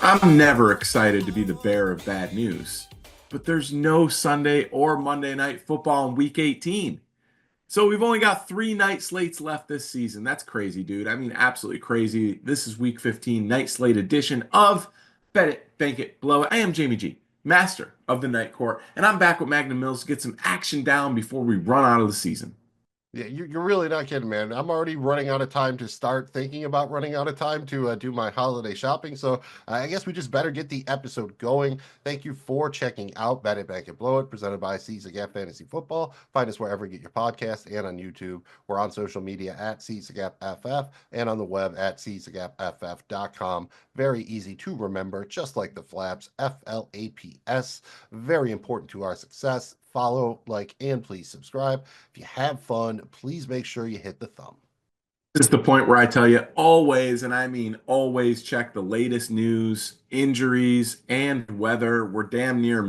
I'm never excited to be the bearer of bad news, but there's no Sunday or Monday night football in week 18. So we've only got 3 night slates left this season. That's crazy, dude. I mean, absolutely crazy. This is week 15, night slate edition of Bet It, Bank It, Blow It. I am Jamie G, master of the night court, and I'm back with Magnum Mills to get some action down before we run out of the season. Yeah, you're really not kidding, man. I'm already running out of time to start thinking about running out of time to do my holiday shopping. So I guess we just better get the episode going. Thank you for checking out Bet It, Bank It, Blow It, presented by CZGAP Fantasy Football. Find us wherever you get your podcast and on YouTube. We're on social media at CZGAPFF and on the web at CZGAPFF.com. Very easy to remember, just like the flaps, FLAPS. Very important to our success. Follow, like, and please subscribe. If you have fun, please make sure you hit the thumb. This is the point where I tell you always, and I mean always, check the latest news, injuries, and weather. We're damn near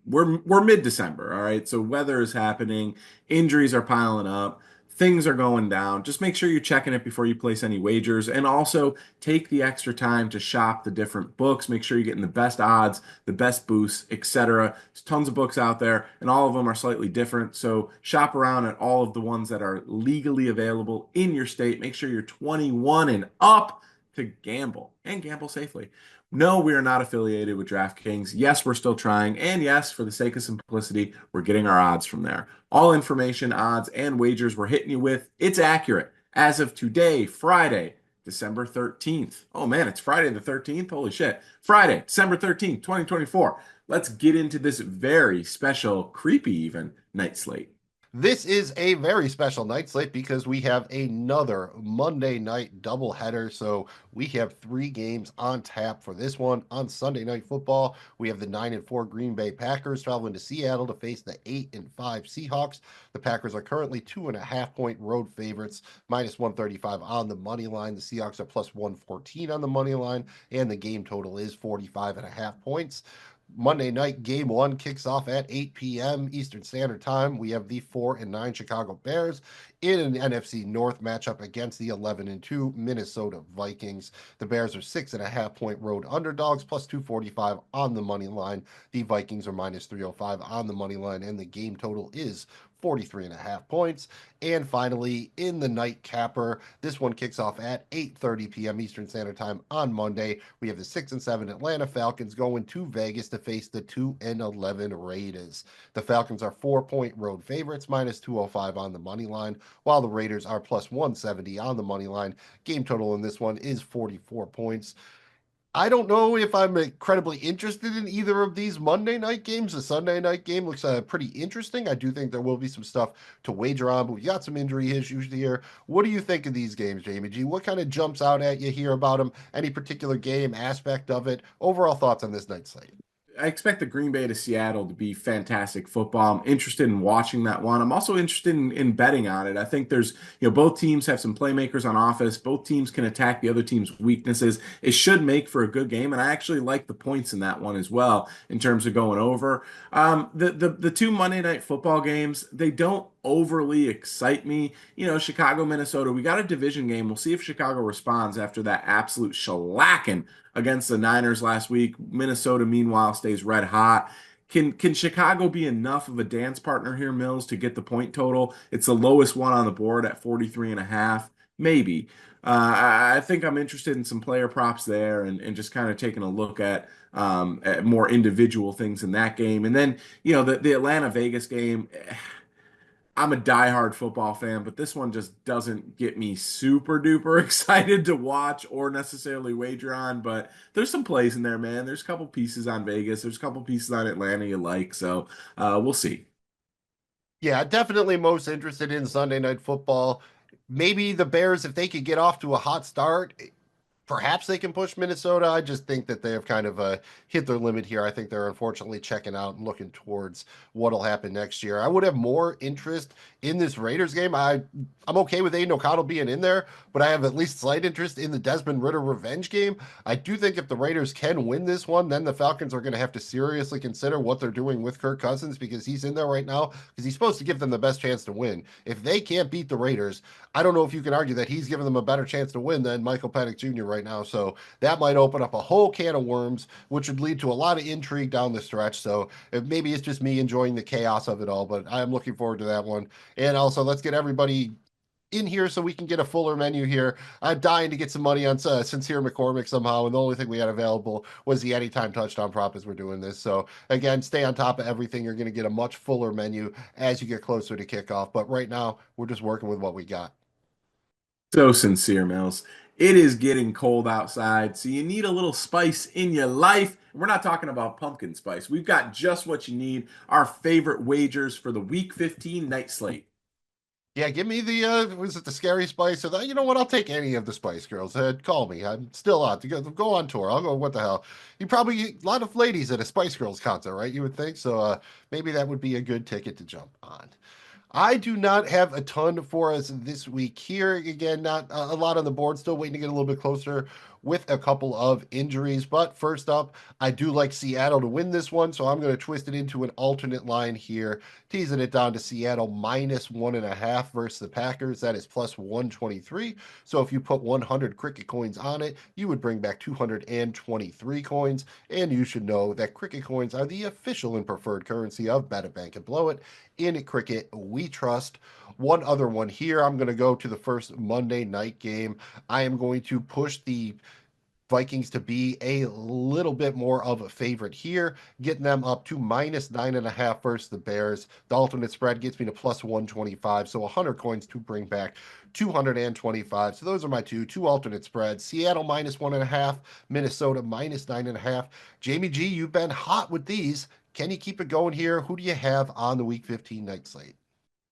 we're mid-December, all right? So weather is happening, injuries are piling up, things are going down. Just make sure you're checking it before you place any wagers, and also take the extra time to shop the different books. Make sure you're getting the best odds, the best boosts, etc. There's tons of books out there, and all of them are slightly different. So shop around at all of the ones that are legally available in your state. Make sure you're 21 and up to gamble and gamble safely. No, we are not affiliated with DraftKings. Yes, we're still trying. And yes, for the sake of simplicity, we're getting our odds from there. All information, odds, and wagers we're hitting you with, it's accurate. As of today, Friday, December 13th. Oh man, it's Friday the 13th? Holy shit. Friday, December 13th, 2024. Let's get into this very special, creepy even, night slate. This is a very special night slate because we have another Monday night doubleheader. So we have 3 games on tap for this one. On Sunday Night Football, we have the 9-4 Green Bay Packers traveling to Seattle to face the 8-5 Seahawks. The Packers are currently 2.5-point road favorites, -135 on the money line. The Seahawks are +114 on the money line, and the game total is 45.5 points. Monday night game one kicks off at 8 p.m. Eastern Standard Time. We have the 4-9 Chicago Bears in an NFC North matchup against the 11-2 Minnesota Vikings. The Bears are 6.5-point road underdogs, +245 on the money line. The Vikings are -305 on the money line, and the game total is 43.5 points. And finally, in the night capper, this one kicks off at 8:30 p.m. Eastern Standard Time on Monday. We have the 6-7 Atlanta Falcons going to Vegas to face the 2-11 Raiders. The Falcons are 4-point road favorites, -205 on the money line, while the Raiders are +170 on the money line. Game total in this one is 44 points. I don't know if I'm incredibly interested in either of these Monday night games. The Sunday night game looks pretty interesting. I do think there will be some stuff to wager on, but we got some injury issues here. What do you think of these games, Jamie G? What kind of jumps out at you here about them? Any particular game aspect of it? Overall thoughts on this night slate? I expect the Green Bay to Seattle to be fantastic football. I'm interested in watching that one. I'm also interested in betting on it. I think both teams have some playmakers on offense. Both teams can attack the other team's weaknesses. It should make for a good game, and I actually like the points in that one as well in terms of going over. The 2 Monday Night Football games, they don't overly excite me. Chicago, Minnesota, we got a division game. We'll see if Chicago responds after that absolute shellacking against the Niners last week. Minnesota, meanwhile, stays red hot. Can Chicago be enough of a dance partner here, Mills, to get the point total? It's the lowest one on the board at 43.5. Maybe. I think I'm interested in some player props there and just kind of taking a look at more individual things in that game. And then, the Atlanta Vegas game. I'm a diehard football fan, but this one just doesn't get me super duper excited to watch or necessarily wager on. But there's some plays in there, man. There's a couple pieces on Vegas. There's a couple pieces on Atlanta you like. So we'll see. Yeah, definitely most interested in Sunday Night Football. Maybe the Bears, if they could get off to a hot start, perhaps they can push Minnesota. I just think that they have kind of hit their limit here. I think they're unfortunately checking out and looking towards what'll happen next year. I would have more interest in this Raiders game. I'm okay with Aiden O'Connell being in there, but I have at least slight interest in the Desmond Ridder revenge game. I do think if the Raiders can win this one, then the Falcons are going to have to seriously consider what they're doing with Kirk Cousins because he's in there right now because he's supposed to give them the best chance to win. If they can't beat the Raiders, I don't know if you can argue that he's giving them a better chance to win than Michael Penix Jr. right now. So that might open up a whole can of worms, which would lead to a lot of intrigue down the stretch. So maybe it's just me enjoying the chaos of it all, but I'm looking forward to that one. And also, let's get everybody in here so we can get a fuller menu here. I'm dying to get some money on Sincere McCormick somehow, and the only thing we had available was the anytime touchdown prop as we're doing this. So again, stay on top of everything. You're going to get a much fuller menu as you get closer to kickoff. But right now, we're just working with what we got. So sincere, Mills. It is getting cold outside, so you need a little spice in your life. We're not talking about pumpkin spice. We've got just what you need. Our favorite wagers for the Week 15 night slate. Yeah, give me the was it the scary spice or that? You know what? I'll take any of the Spice Girls. Call me. I'm still out to go on tour. I'll go. What the hell? You probably a lot of ladies at a Spice Girls concert, right? You would think so. Maybe that would be a good ticket to jump on. I do not have a ton for us this week here. Again, not a lot on the board. Still waiting to get a little bit closer with a couple of injuries. But first up, I do like Seattle to win this one. So I'm going to twist it into an alternate line here, teasing it down to Seattle -1.5 versus the Packers. That is plus 123. So if you put 100 cricket coins on it, you would bring back 223 coins. And you should know that cricket coins are the official and preferred currency of Bet a Bank and Blow It. In cricket, we trust. One other one here. I'm going to go to the first Monday night game. I am going to push the Vikings to be a little bit more of a favorite here, getting them up to -9.5 versus the Bears. The alternate spread gets me to plus 125, so 100 coins to bring back 225. So those are my two alternate spreads. Seattle -1.5, Minnesota -9.5. Jamie G, you've been hot with these. Can you keep it going here? Who do you have on the Week 15 night slate?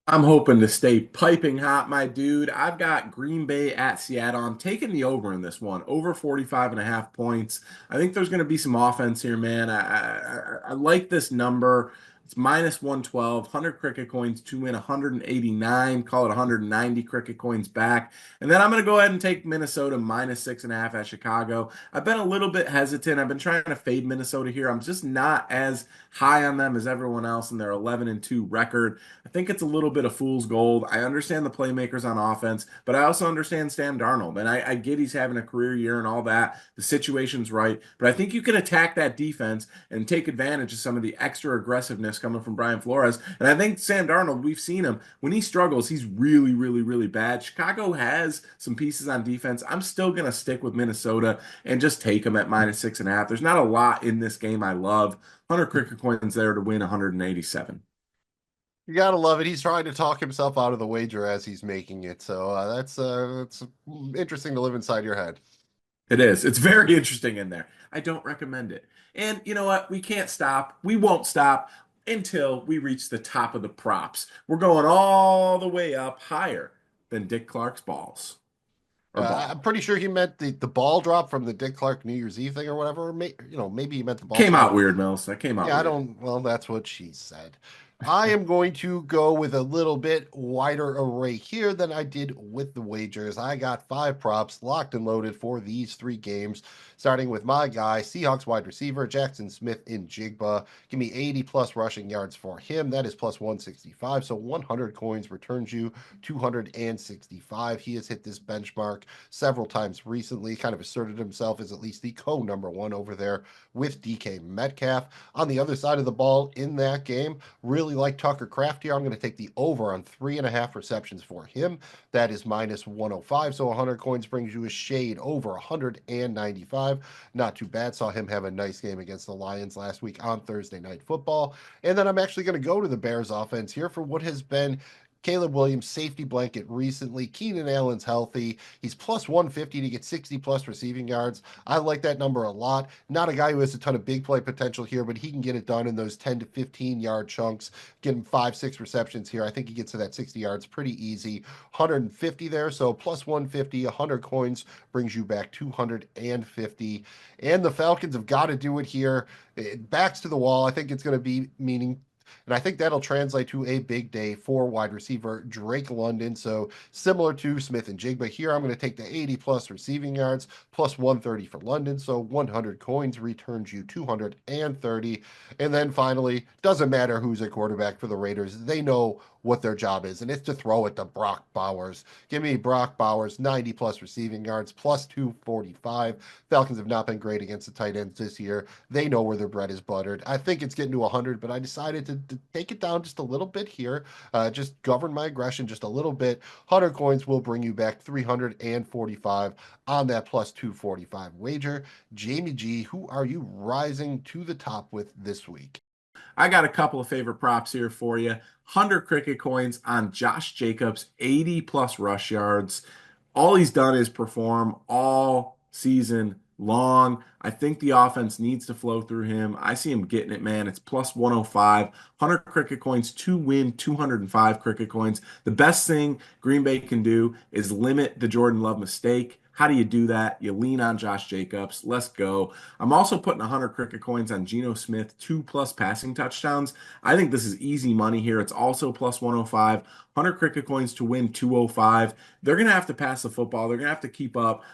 I'm hoping to stay piping hot, my dude. I've got Green Bay at Seattle. I'm taking the over in this one, over 45 and a half points. I think there's going to be some offense here, man. I like this number. It's -112, 100 cricket coins to win 189, call it 190 cricket coins back. And then I'm going to go ahead and take Minnesota -6.5 at Chicago. I've been a little bit hesitant. I've been trying to fade Minnesota here. I'm just not as high on them as everyone else in their 11-2 record. I think it's a little bit of fool's gold. I understand the playmakers on offense, but I also understand Sam Darnold. And I get he's having a career year and all that. The situation's right. But I think you can attack that defense and take advantage of some of the extra aggressiveness coming from Brian Flores. And I think Sam Darnold, we've seen him. When he struggles, he's really, really, really bad. Chicago has some pieces on defense. I'm still going to stick with Minnesota and just take them at -6.5. There's not a lot in this game I love. 100 cricket coins there to win 187. You gotta love it. He's trying to talk himself out of the wager as he's making it. So that's interesting to live inside your head. It is. It's very interesting in there. I don't recommend it. And you know what? We can't stop. We won't stop until we reach the top of the props. We're going all the way up higher than Dick Clark's balls or I'm ball. pretty sure he meant the ball drop from the Dick Clark New Year's Eve thing or whatever. Maybe he meant the ball Came drop. out weird, Mills. That came out Yeah, I weird. don't. Well, that's what she said. I am going to go with a little bit wider array here than I did with the wagers. I got 5 props locked and loaded for these 3 games, starting with my guy, Seahawks wide receiver Jackson Smith in Jigba. Give me 80 plus rushing yards for him. That is plus 165. So 100 coins returns you 265. He has hit this benchmark several times recently, kind of asserted himself as at least the co-number one over there with DK Metcalf. On the other side of the ball in that game, really like Tucker Kraft here. I'm going to take the over on 3.5 receptions for him. That is -105. So 100 coins brings you a shade over 195. Not too bad. Saw him have a nice game against the Lions last week on Thursday Night Football. And then I'm actually going to go to the Bears offense here for what has been Caleb Williams' safety blanket recently. Keenan Allen's healthy. He's plus 150 to get 60 plus receiving yards. I like that number a lot. Not a guy who has a ton of big play potential here, but he can get it done in those 10 to 15 yard chunks. Get him 5, 6 receptions here. I think he gets to that 60 yards pretty easy. 150 there, so plus 150, 100 coins brings you back 250. And the Falcons have got to do it here. Backs to the wall. I think it's going to be meaning and I think that'll translate to a big day for wide receiver Drake London. So similar to Smith and Jigba here, I'm going to take the 80 plus receiving yards plus 130 for London. So 100 coins returns you 230. And then finally, doesn't matter who's a quarterback for the Raiders. They know what their job is, and it's to throw it to Brock Bowers. Give me Brock Bowers, 90 plus receiving yards, plus 245. Falcons have not been great against the tight ends this year. They know where their bread is buttered. I think it's getting to 100, but I decided to take it down just a little bit here. Just govern my aggression just a little bit. 100 coins will bring you back 345 on that plus 245 wager. Jamie G, who are you rising to the top with this week? I got a couple of favorite props here for you. 100 cricket coins on Josh Jacobs, 80 plus rush yards. All he's done is perform all season long. I think the offense needs to flow through him. I see him getting it, man. It's plus 105. 100 cricket coins to win 205 cricket coins. The best thing Green Bay can do is limit the Jordan Love mistake. How do you do that? You lean on Josh Jacobs. Let's go. I'm also putting 100 cricket coins on Geno Smith, 2+ passing touchdowns. I think this is easy money here. It's also plus 105. 100 cricket coins to win 205. They're going to have to pass the football. They're going to have to keep up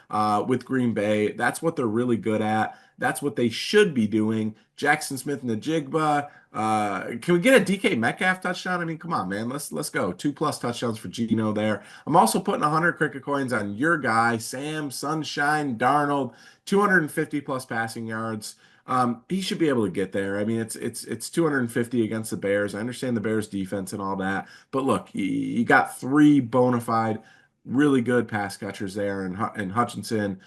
with Green Bay. That's what they're really good at. That's what they should be doing. Jackson Smith and the Jigba. Can we get a DK Metcalf touchdown? I mean, come on, man. Let's go. 2+ touchdowns for Geno there. I'm also putting 100 cricket coins on your guy, Sam Sunshine Darnold, 250 plus passing yards. He should be able to get there. I mean, it's 250 against the Bears. I understand the Bears defense and all that, but look, you got three bona fide, really good pass catchers there, and Hutchinson,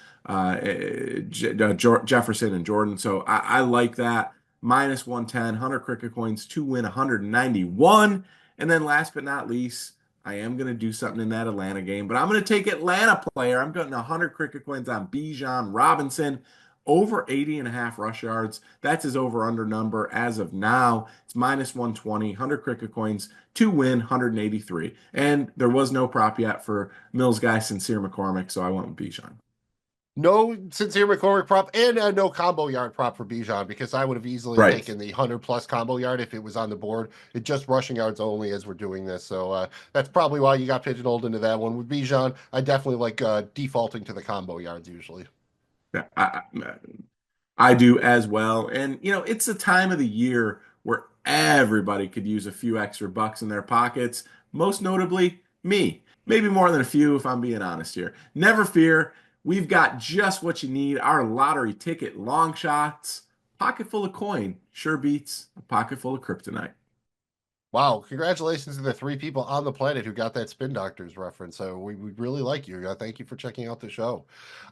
Jefferson, and Jordan. So I like that. Minus 110, 100 cricket coins to win 191. And then last but not least, I am going to do something in that Atlanta game, but I'm going to take Atlanta player. I'm getting 100 cricket coins on Bijan Robinson, over 80 and a half rush yards. That's his over under number as of now. It's minus 120, 100 cricket coins to win 183. And there was no prop yet for Mills guy Sincere McCormick, so I went with Bijan. No Sincere McCormick prop and no combo yard prop for Bijan because I would have easily Right. taken the 100 plus combo yard if it was on the board. It's just rushing yards only as we're doing this. So that's probably why you got pigeonholed into that one. With Bijan, I definitely like defaulting to the combo yards usually. Yeah, I do as well. And, it's a time of the year where everybody could use a few extra bucks in their pockets, most notably me. Maybe more than a few, if I'm being honest here. Never fear. We've got just what you need. Our lottery ticket, Longshots, pocket full of coin. Sure beats a pocket full of kryptonite. Wow, congratulations to the three people on the planet who got that Spin Doctors reference. So we really like you. Thank you for checking out the show.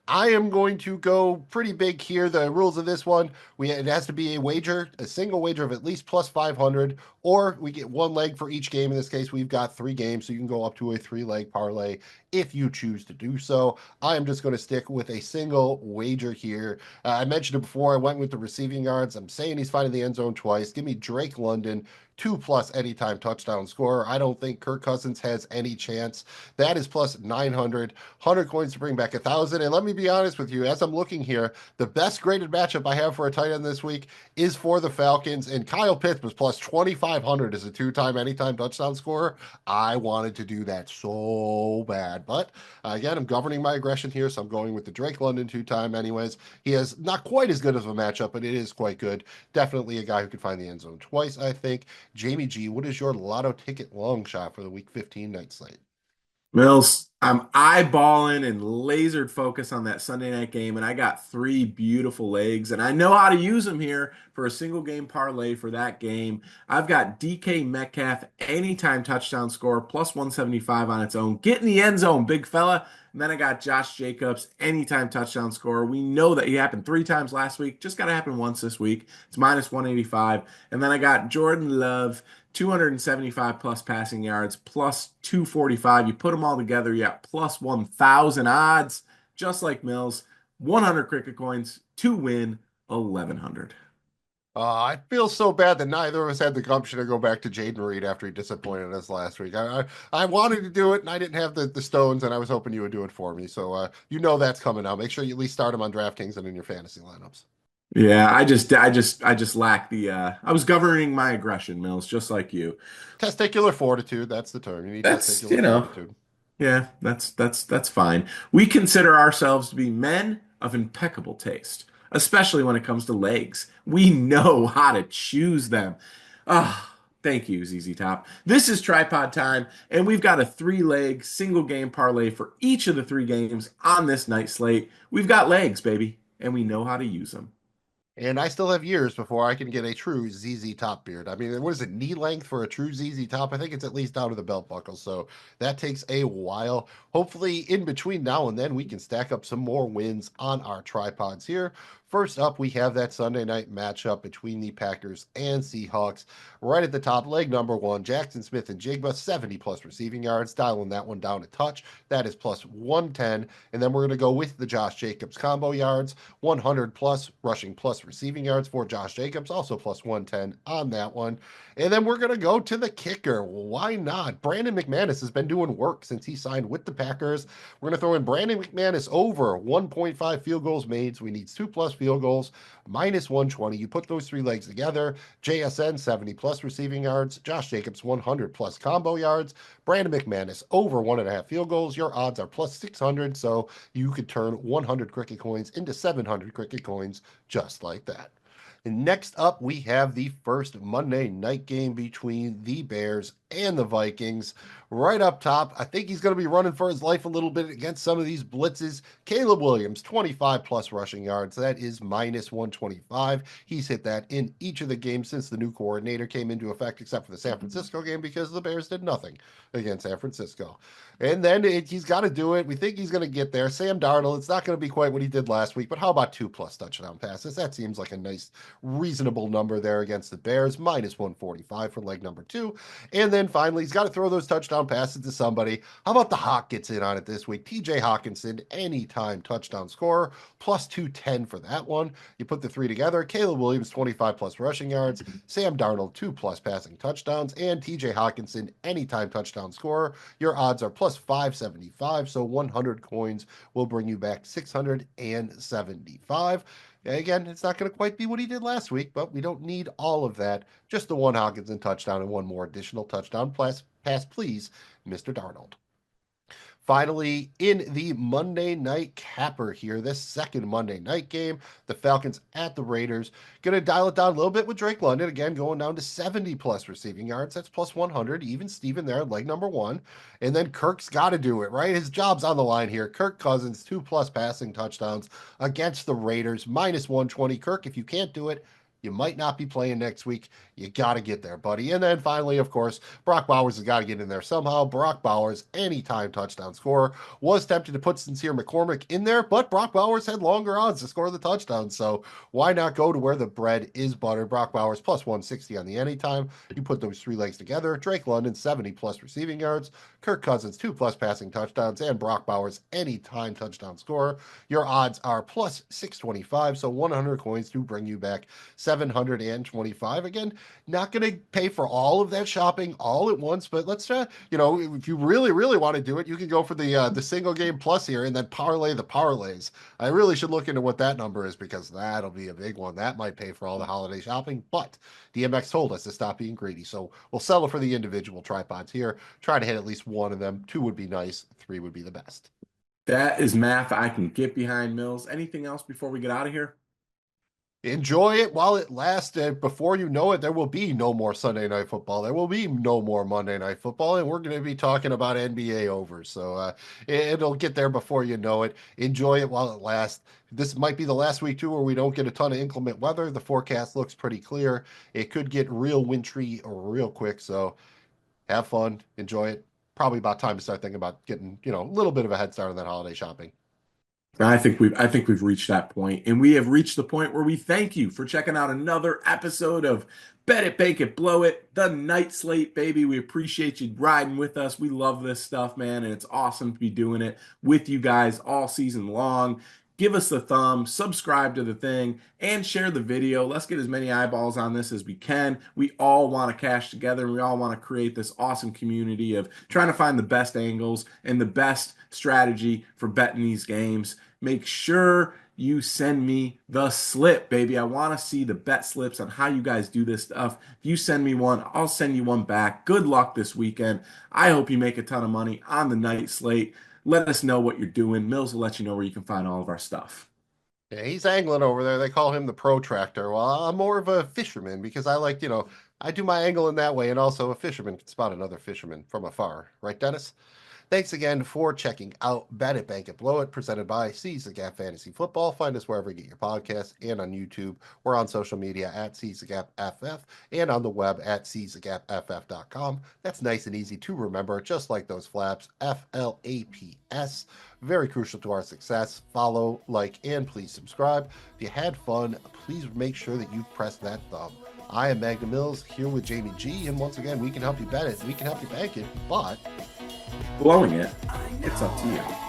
I am going to go pretty big here. The rules of this one, it has to be a wager, a single wager of at least plus 500, or we get one leg for each game. In this case, we've got 3 games, so you can go up to a 3-leg parlay if you choose to do so. I am just going to stick with a single wager here. I mentioned it before. I went with the receiving yards. I'm saying he's finding the end zone twice. Give me Drake London, 2+ anytime touchdown scorer. I don't think Kirk Cousins has any chance. That is plus 900, 100 coins to bring back 1,000. And let me be honest with you, as I'm looking here, the best graded matchup I have for a tight end this week is for the Falcons. And Kyle Pitts was plus 2,500 as a 2-time anytime touchdown scorer. I wanted to do that so bad. But again, I'm governing my aggression here, so I'm going with the Drake London 2-time anyways. He is not quite as good of a matchup, but it is quite good. Definitely a guy who could find the end zone twice, I think. Jamie G, what is your lotto ticket long shot for the week 15 night slate? Mills, I'm eyeballing and lasered focus on that Sunday night game, and I got three beautiful legs, and I know how to use them here for a single game parlay for that game. I've got DK Metcalf, anytime touchdown score, plus 175 on its own. Get in the end zone, big fella. And then I got Josh Jacobs, anytime touchdown score. We know that he happened 3 times last week. Just got to happen once this week. It's minus 185. And then I got Jordan Love, 275 plus passing yards, plus 245. You put them all together, you got plus 1,000 odds, just like Mills. 100 cricket coins to win 1,100. I feel so bad that neither of us had the gumption to go back to Jaden Reed after he disappointed us last week. I wanted to do it, and I didn't have the stones, and I was hoping you would do it for me. So you know that's coming out. Make sure you at least start him on DraftKings and in your fantasy lineups. Yeah, I just lack the I was governing my aggression, Mills, just like you. Testicular fortitude, that's the term. You need That's, testicular fortitude. yeah, that's fine. We consider ourselves to be men of impeccable taste, especially when it comes to legs. We know how to choose them. Ah, Thank you, ZZ Top. This is tripod time, and we've got a three-leg single game parlay for each of the three games on this night slate. We've got legs, baby, and we know how to use them. And I still have years before I can get a true ZZ Top beard. I mean, what is it, knee length for a true ZZ Top? I think it's at least down to the belt buckle. So that takes a while. Hopefully, in between now and then, we can stack up some more wins on our tripods here. First up, we have that Sunday night matchup between the Packers and Seahawks. Right at the top, leg number one, Jackson Smith and Jigba, 70 plus receiving yards, dialing that one down a touch. That is plus 110. And then we're going to go with the Josh Jacobs combo yards, 100 plus rushing plus receiving yards for Josh Jacobs, also plus 110 on that one. And then we're going to go to the kicker. Why not? Brandon McManus has been doing work since he signed with the Packers. We're going to throw in Brandon McManus over 1.5 field goals made. So he needs 2 plus field goals, minus 120. You put those three legs together. JSN, 70 plus receiving yards. Josh Jacobs, 100 plus combo yards. Brandon McManus, over 1.5 field goals. Your odds are plus 600. So you could turn 100 cricket coins into 700 cricket coins just like that. And next up, we have the first Monday night game between the Bears and the Vikings. Right up top, I think he's going to be running for his life a little bit against some of these blitzes. Caleb Williams, 25 plus rushing yards. That is minus 125. He's hit that in each of the games since the new coordinator came into effect, except for the San Francisco game because the Bears did nothing against San Francisco. And then he's got to do it. We think he's going to get there. Sam Darnold, it's not going to be quite what he did last week, but how about 2 plus touchdown passes? That seems like a nice, reasonable number there against the Bears, minus 145 for leg number two. And then finally, he's got to throw those touchdown passes to somebody. How about the Hawk gets in on it this week? TJ Hawkinson, anytime touchdown scorer, plus 210 for that one. You put the three together. Caleb Williams, 25 plus rushing yards. Sam Darnold, 2 plus passing touchdowns. And TJ Hawkinson, anytime touchdown scorer. Your odds are plus 575. So 100 coins will bring you back 675. Again, it's not going to quite be what he did last week, but we don't need all of that. Just the one Hawkinson touchdown and one more additional touchdown pass, please, Mr. Darnold. Finally, in the Monday night capper here, this second Monday night game, the Falcons at the Raiders. Going to dial it down a little bit with Drake London. Again, going down to 70 plus receiving yards. That's plus 100. Even Steven there, leg number one. And then Kirk's got to do it, right? His job's on the line here. Kirk Cousins, 2 plus passing touchdowns against the Raiders, minus 120. Kirk, if you can't do it, you might not be playing next week. You got to get there, buddy. And then finally, of course, Brock Bowers has got to get in there somehow. Brock Bowers, anytime touchdown scorer, was tempted to put Sincere McCormick in there, but Brock Bowers had longer odds to score the touchdown. So why not go to where the bread is buttered? Brock Bowers plus 160 on the anytime. You put those three legs together. Drake London, 70 plus receiving yards. Kirk Cousins, 2 plus passing touchdowns. And Brock Bowers, anytime touchdown scorer. Your odds are plus 625. So 100 coins to bring you back 725. Again, not going to pay for all of that shopping all at once, but let's if you really want to do it, you can go for the single game plus here and then parlay the parlays. I really should look into what that number is because that'll be a big one. That might pay for all the holiday shopping, but DMX told us to stop being greedy, so we'll settle for the individual tripods here. Try to hit at least one of them. 2 would be nice, 3 would be the best. That is math I can get behind, Mills. Anything else before we get out of here? Enjoy it while it lasts. And before you know it, there will be no more Sunday night football. There will be no more Monday night football. And we're going to be talking about NBA over. So it'll get there before you know it. Enjoy it while it lasts. This might be the last week, too, where we don't get a ton of inclement weather. The forecast looks pretty clear. It could get real wintry real quick. So have fun. Enjoy it. Probably about time to start thinking about getting, a little bit of a head start on that holiday shopping. I think we've reached that point, and we have reached the point where we thank you for checking out another episode of Bet It, Bake It, Blow It, the Night Slate, baby. We appreciate you riding with us. We love this stuff, man, and it's awesome to be doing it with you guys all season long. Give us the thumb, subscribe to the thing, and share the video. Let's get as many eyeballs on this as we can. We all want to cash together, and we all want to create this awesome community of trying to find the best angles and the best strategy for betting these games. Make sure you send me the slip, baby. I want to see the bet slips on how you guys do this stuff. If you send me one, I'll send you one back. Good luck this weekend. I hope you make a ton of money on the night slate. Let us know what you're doing. Mills will let you know where you can find all of our stuff. Yeah, he's angling over there. They call him the protractor. Well, I'm more of a fisherman because I like, I do my angling that way, and also a fisherman can spot another fisherman from afar. Right, Dennis? Thanks again for checking out Bet It, Bank It, Blow It, presented by Seize the Gap Fantasy Football. Find us wherever you get your podcasts and on YouTube. We're on social media at Seize the Gap FF and on the web at seizegapff.com. That's nice and easy to remember, just like those flaps. FLAPS. Very crucial to our success. Follow, like, and please subscribe. If you had fun, please make sure that you press that thumb. I am Magnum Mills here with Jamie G, and once again, we can help you bet it, we can help you bank it, but Blowing it, it's up to you.